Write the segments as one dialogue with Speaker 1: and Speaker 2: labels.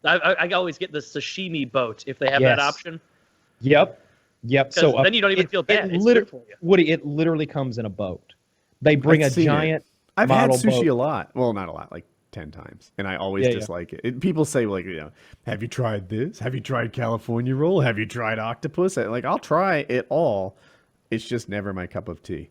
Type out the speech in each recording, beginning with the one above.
Speaker 1: I always get the sashimi boat if they have that option.
Speaker 2: Yep. So
Speaker 1: then you don't even feel bad. It's good for you.
Speaker 2: Woody, it literally comes in a boat. They bring a giant.
Speaker 3: I've had
Speaker 2: model
Speaker 3: sushi
Speaker 2: boat.
Speaker 3: a lot. Well, not a lot, like 10 times, and I always dislike it. People say like, have you tried this? Have you tried California roll? Have you tried octopus? Like, I'll try it all. It's just never my cup of tea.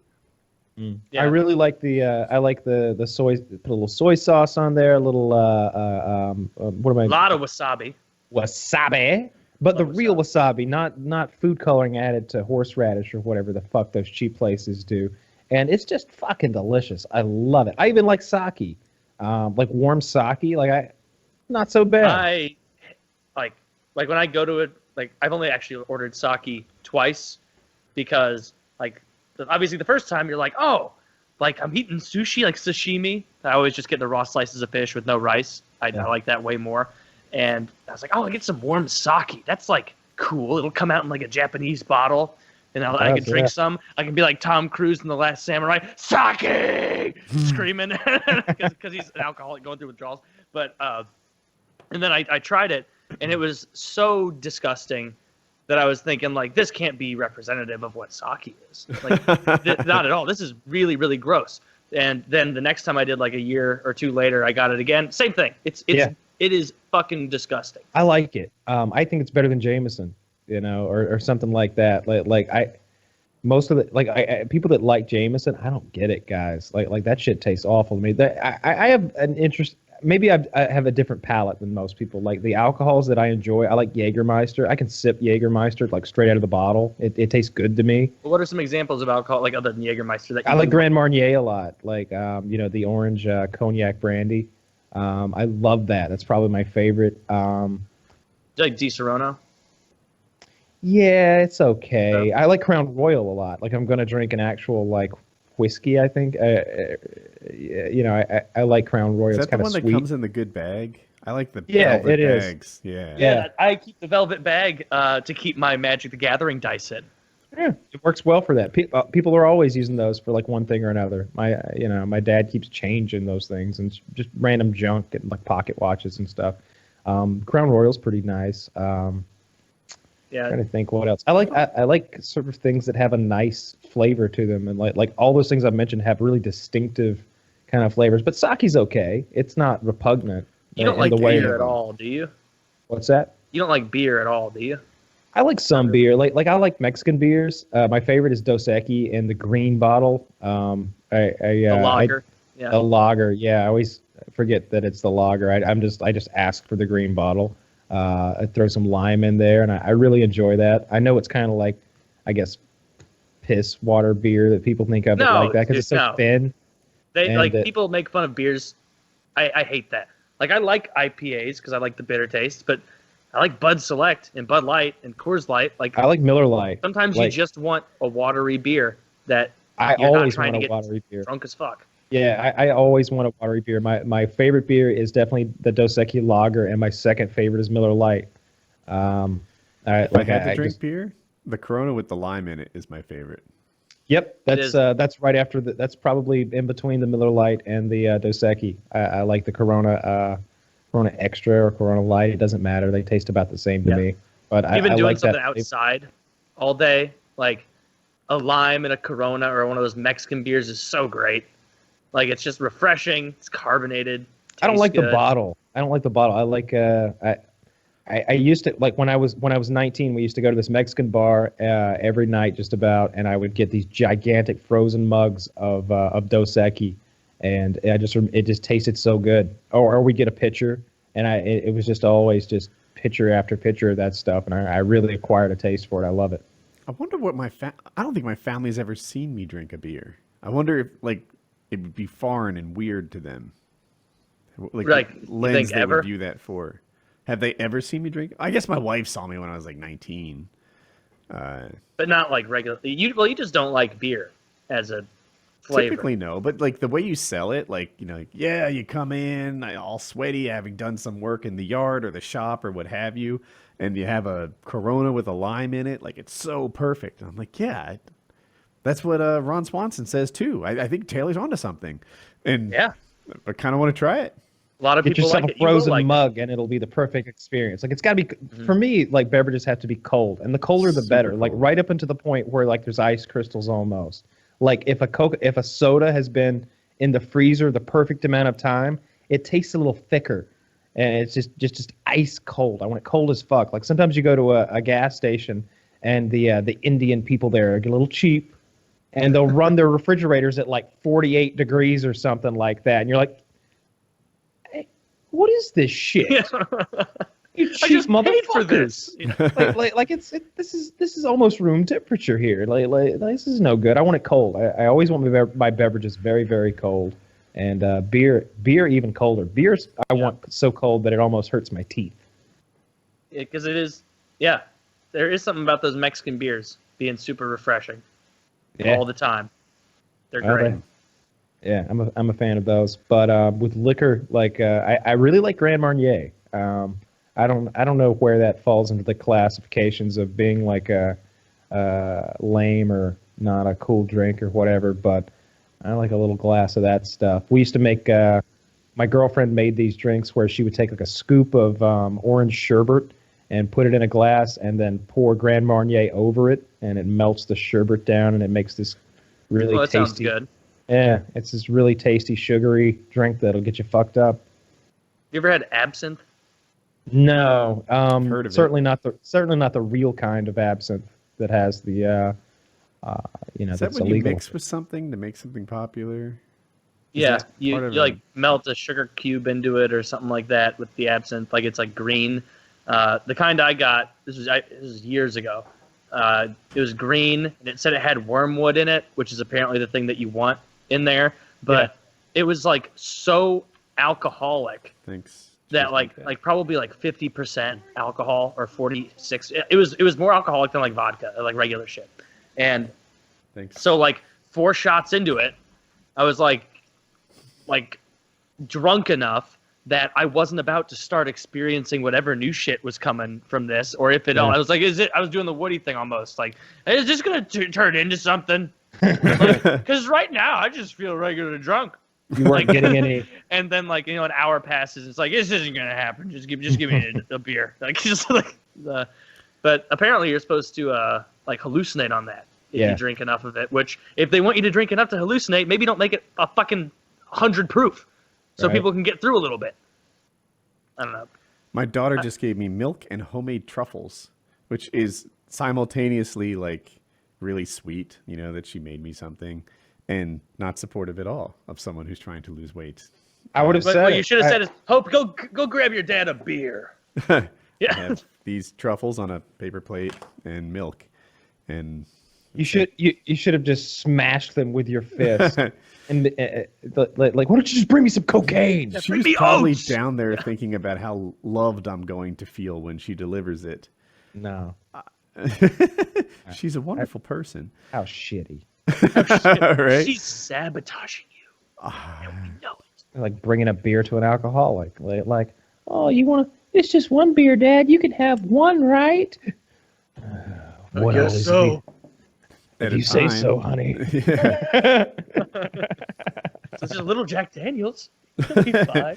Speaker 2: Yeah. I really like the soy. Put a little soy sauce on there. A little what am I?
Speaker 1: A lot of wasabi.
Speaker 2: Wasabi, but the real wasabi, not food coloring added to horseradish or whatever the fuck those cheap places do. And it's just fucking delicious. I love it. I even like sake, like warm sake. Not so bad.
Speaker 1: I like when I go to it. Like I've only actually ordered sake twice, because obviously the first time you're like, oh, like I'm eating sushi, like sashimi. I always just get the raw slices of fish with no rice. I like that way more. And I was like, oh, I get some warm sake. That's like cool. It'll come out in like a Japanese bottle. And I can drink some. I can be like Tom Cruise in The Last Samurai, sake, screaming because he's an alcoholic going through withdrawals. But and then I tried it, and it was so disgusting that I was thinking like, this can't be representative of what sake is. Like, not at all. This is really, really gross. And then the next time I did, like a year or two later, I got it again. Same thing. It is fucking disgusting.
Speaker 2: I like it. I think it's better than Jameson. Or something like that. Most of the people that like Jameson, I don't get it, guys. Like that shit tastes awful to me. I have an interest. Maybe I have a different palate than most people. Like the alcohols that I enjoy, I like Jägermeister. I can sip Jägermeister like straight out of the bottle. It tastes good to me.
Speaker 1: Well, what are some examples of alcohol like other than Jägermeister?
Speaker 2: I like Grand Marnier a lot. Like the orange cognac brandy. I love that. That's probably my favorite.
Speaker 1: Do you like Di Serono?
Speaker 2: Yeah, it's okay. I like Crown Royal a lot. Like I'm gonna drink an actual whiskey. I think. I like Crown Royal.
Speaker 3: Is that
Speaker 2: it's kind
Speaker 3: the one
Speaker 2: of sweet.
Speaker 3: that comes in the good bag? I like the velvet bags.
Speaker 1: Yeah. I keep the velvet bag to keep my Magic the Gathering dice in.
Speaker 2: Yeah, it works well for that. People are always using those for one thing or another. My dad keeps change in those things and just random junk and pocket watches and stuff. Crown Royal's pretty nice.
Speaker 1: Yeah.
Speaker 2: Trying to think what else. I like sort of things that have a nice flavor to them, and like all those things I've mentioned have really distinctive kind of flavors. But sake's okay. It's not repugnant.
Speaker 1: You don't like beer at all, do you?
Speaker 2: What's that?
Speaker 1: You don't like beer at all, do you?
Speaker 2: I like some beer. Like I like Mexican beers. My favorite is Dos Equis in the green bottle. The
Speaker 1: lager.
Speaker 2: The lager. Yeah, I always forget that it's the lager. I just ask for the green bottle. I throw some lime in there, and I really enjoy that. I know it's kind of like, I guess, piss water beer that people think of it like that because it's so thin.
Speaker 1: People make fun of beers. I hate that. Like I like IPAs because I like the bitter taste, but I like Bud Select and Bud Light and Coors Light. Like
Speaker 2: I like Miller Lite.
Speaker 1: Sometimes you just want a watery beer that
Speaker 2: you're always not trying want a watery beer.
Speaker 1: Drunk as fuck.
Speaker 2: Yeah, I always want a watery beer. My favorite beer is definitely the Dos Equis Lager, and my second favorite is Miller Lite.
Speaker 3: I had to drink beer, the Corona with the lime in it is my favorite.
Speaker 2: Yep, that's right after that's probably in between the Miller Lite and the Dos Equis. I like the Corona Extra or Corona Light. It doesn't matter. They taste about the same to me. But
Speaker 1: Even doing
Speaker 2: like
Speaker 1: something outside all day, like a lime and a Corona or one of those Mexican beers is so great. Like it's just refreshing. It's carbonated.
Speaker 2: I don't like the bottle. I like I used to like when I was 19. We used to go to this Mexican bar every night, just about, and I would get these gigantic frozen mugs of Dos Equis, and it just tasted so good. Or we'd get a pitcher, and it was just always just pitcher after pitcher of that stuff, and I really acquired a taste for it. I love it.
Speaker 3: I wonder what I don't think my family's ever seen me drink a beer. I wonder if it would be foreign and weird to them. Like lens they would view that for. Have they ever seen me drink? I guess my wife saw me when I was 19.
Speaker 1: But not like regular. You just don't like beer as a flavor.
Speaker 3: Typically no, but the way you sell it, you come in all sweaty, having done some work in the yard or the shop or what have you, and you have a Corona with a lime in it, it's so perfect. And I'm like, yeah, that's what Ron Swanson says too. I think Taylor's onto something, and I kind of want to try it.
Speaker 1: A lot of
Speaker 2: Get
Speaker 1: people
Speaker 2: yourself
Speaker 1: like
Speaker 2: a
Speaker 1: it. You will
Speaker 2: frozen
Speaker 1: like
Speaker 2: mug, and it'll be the perfect experience. Like it's got to be for me. Like beverages have to be cold, and the colder the
Speaker 3: Super
Speaker 2: better.
Speaker 3: cold.
Speaker 2: Like right up into the point where like there's ice crystals almost. Like if a soda has been in the freezer the perfect amount of time, it tastes a little thicker, and it's just ice cold. I want it cold as fuck. Like sometimes you go to a gas station, and the Indian people there get a little cheap, and they'll run their refrigerators at like 48 degrees or something like that, and you're like, what is this shit? You
Speaker 1: I
Speaker 2: cheap
Speaker 1: just paid
Speaker 2: motherfuckers!
Speaker 1: for this.
Speaker 2: This is almost room temperature here. Like this is no good. I want it cold. I always want my beverages very very cold, and beer even colder. Beers I want so cold that it almost hurts my teeth.
Speaker 1: Because it is, yeah, there is something about those Mexican beers being super refreshing all the time. They're great.
Speaker 2: Yeah, I'm a fan of those. But with liquor, like I really like Grand Marnier. I don't know where that falls into the classifications of being like a lame or not a cool drink or whatever, but I like a little glass of that stuff. We used to make my girlfriend made these drinks where she would take like a scoop of orange sherbet and put it in a glass and then pour Grand Marnier over it, and it melts the sherbet down and it makes this really
Speaker 1: that
Speaker 2: tasty.
Speaker 1: sounds good.
Speaker 2: Yeah, it's this really tasty, sugary drink that'll get you fucked up.
Speaker 1: You ever had absinthe?
Speaker 2: No,
Speaker 3: Heard of
Speaker 2: certainly not the real kind of absinthe that has the,
Speaker 3: Is that
Speaker 2: that's
Speaker 3: when you
Speaker 2: illegal.
Speaker 3: mix with something to make something popular?
Speaker 1: Yeah,
Speaker 3: that
Speaker 1: you
Speaker 3: part of
Speaker 1: like
Speaker 3: a-
Speaker 1: melt a sugar cube into it or something like that with the absinthe. Like it's like green. The kind I got, this was years ago. It was green, and it said it had wormwood in it, which is apparently the thing that you want in there. But it was like so alcoholic
Speaker 3: Thanks.
Speaker 1: that like probably like 50% alcohol or 46. It was more alcoholic than like vodka, like regular shit. And
Speaker 3: Thanks.
Speaker 1: so like 4 shots into it, I was like drunk enough that I wasn't about to start experiencing whatever new shit was coming from this, or if it all. I was like, I was doing the Woody thing almost. Like, is this gonna turn into something? Because right now I just feel regular drunk.
Speaker 2: You weren't getting any.
Speaker 1: And then like an hour passes. It's like this isn't gonna happen. Just give me a beer. Like just like. But apparently you're supposed to like hallucinate on that if you drink enough of it. Which if they want you to drink enough to hallucinate, maybe don't make it a fucking 100 proof. So people can get through a little bit. I don't know.
Speaker 3: My daughter just gave me milk and homemade truffles, which is simultaneously like really sweet, that she made me something, and not supportive at all of someone who's trying to lose weight.
Speaker 2: I would have said.
Speaker 1: What you should have said is, "Hope, go grab your dad a beer."
Speaker 3: I
Speaker 1: Yeah.
Speaker 3: have these truffles on a paper plate and milk, and
Speaker 2: You should have just smashed them with your fist. And like, why don't you just bring me some cocaine?
Speaker 3: she
Speaker 1: bring
Speaker 3: was
Speaker 1: me
Speaker 3: probably
Speaker 1: oats!
Speaker 3: down there thinking about how loved I'm going to feel when she delivers it.
Speaker 2: No,
Speaker 3: She's a wonderful person.
Speaker 2: how shitty.
Speaker 3: Right?
Speaker 1: She's sabotaging you. And we know it.
Speaker 2: Like bringing a beer to an alcoholic. Like, oh, you want to? It's just one beer, Dad. You can have one, right? What
Speaker 1: guess
Speaker 2: else?
Speaker 1: so.
Speaker 3: At
Speaker 2: If
Speaker 3: a
Speaker 2: you say
Speaker 3: time.
Speaker 2: so, honey.
Speaker 1: This is a little Jack Daniels. It'll be fine.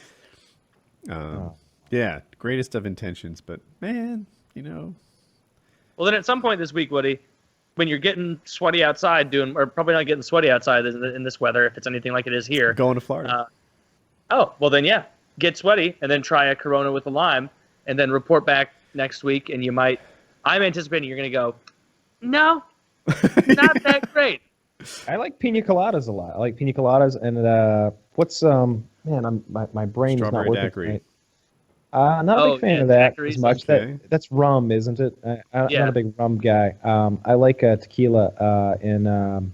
Speaker 3: Yeah, greatest of intentions, but man,
Speaker 1: Well, then at some point this week, Woody, when you're getting sweaty outside, or probably not getting sweaty outside in this weather, if it's anything like it is here.
Speaker 3: going to Florida.
Speaker 1: Well then, yeah, get sweaty and then try a Corona with a lime, and then report back next week, and you might. I'm anticipating you're gonna go, no, not that great.
Speaker 2: I like pina coladas a lot. I like pina coladas and what's man, my brain is not
Speaker 3: Strawberry
Speaker 2: working.
Speaker 3: daiquiri.
Speaker 2: Tonight. Not a big fan of that
Speaker 1: daiquiris,
Speaker 2: as much.
Speaker 3: okay.
Speaker 2: That's rum, isn't it? I'm
Speaker 1: Yeah.
Speaker 2: not a big rum guy. I like tequila in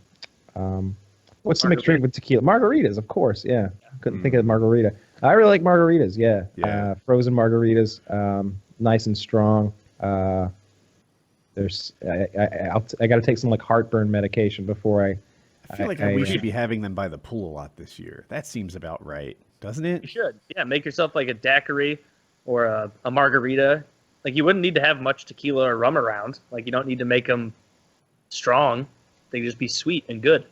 Speaker 2: what's the mixed drink with tequila? Margaritas, of course. Yeah, couldn't think of margarita. I really like margaritas. Yeah,
Speaker 3: Yeah.
Speaker 2: Frozen margaritas, nice and strong. There's I got to take some like heartburn medication before
Speaker 3: I feel like we should be having them by the pool a lot this year. That seems about right, doesn't
Speaker 1: You
Speaker 3: it?
Speaker 1: should, yeah, make yourself like a daiquiri or a margarita. Like you wouldn't need to have much tequila or rum around. Like you don't need to make them strong. They can just be sweet and good.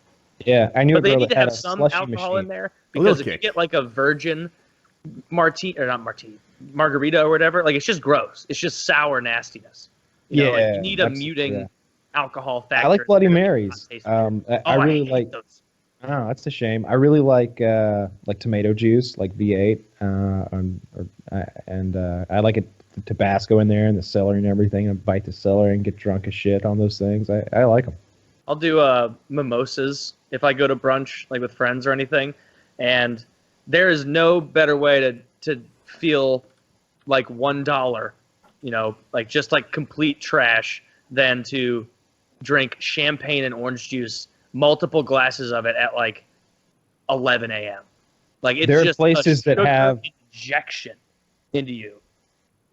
Speaker 2: Yeah, I knew
Speaker 1: But
Speaker 2: a
Speaker 1: they
Speaker 2: girl
Speaker 1: need
Speaker 2: that
Speaker 1: to
Speaker 2: had
Speaker 1: have
Speaker 2: a
Speaker 1: some
Speaker 2: slushy
Speaker 1: alcohol
Speaker 2: machine.
Speaker 1: in there
Speaker 3: little
Speaker 1: because if you
Speaker 3: kick.
Speaker 1: get like a virgin margarita or whatever. Like it's just gross. It's just sour nastiness. Like you need a muting alcohol factor.
Speaker 2: I like Bloody Marys.
Speaker 1: I
Speaker 2: really
Speaker 1: hate
Speaker 2: like
Speaker 1: those.
Speaker 2: Oh, that's a shame. I really like tomato juice, like V8, and I like the Tabasco in there and the celery and everything. And bite the celery and get drunk as shit on those things. I like them.
Speaker 1: I'll do mimosas if I go to brunch, like with friends or anything. And there is no better way to feel like $1, like just like complete trash than to drink champagne and orange juice, multiple glasses of it at like 11 a.m. Like it's
Speaker 2: there are
Speaker 1: just
Speaker 2: places that have
Speaker 1: injection into you.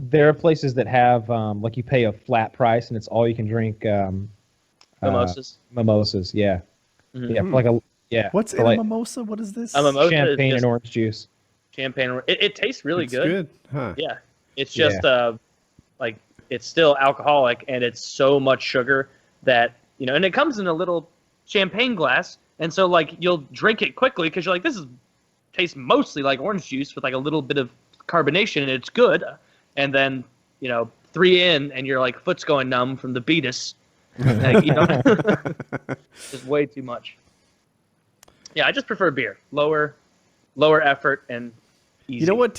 Speaker 2: There are places that have like you pay a flat price and it's all you can drink.
Speaker 1: Mimosas.
Speaker 2: Mimosas, yeah, yeah.
Speaker 3: What's in a mimosa? What is this?
Speaker 1: A mimosa
Speaker 2: champagne and orange juice.
Speaker 1: Champagne. It tastes really
Speaker 3: it's
Speaker 1: good.
Speaker 3: Huh?
Speaker 1: Yeah, it's just like it's still alcoholic and it's so much sugar that and it comes in a little champagne glass, and so like you'll drink it quickly because you're like, tastes mostly like orange juice with like a little bit of carbonation and it's good, and then 3 in and you're like foot's going numb from the beatus. Like, just way too much. Yeah, I just prefer beer. Lower effort and easy.
Speaker 3: You know what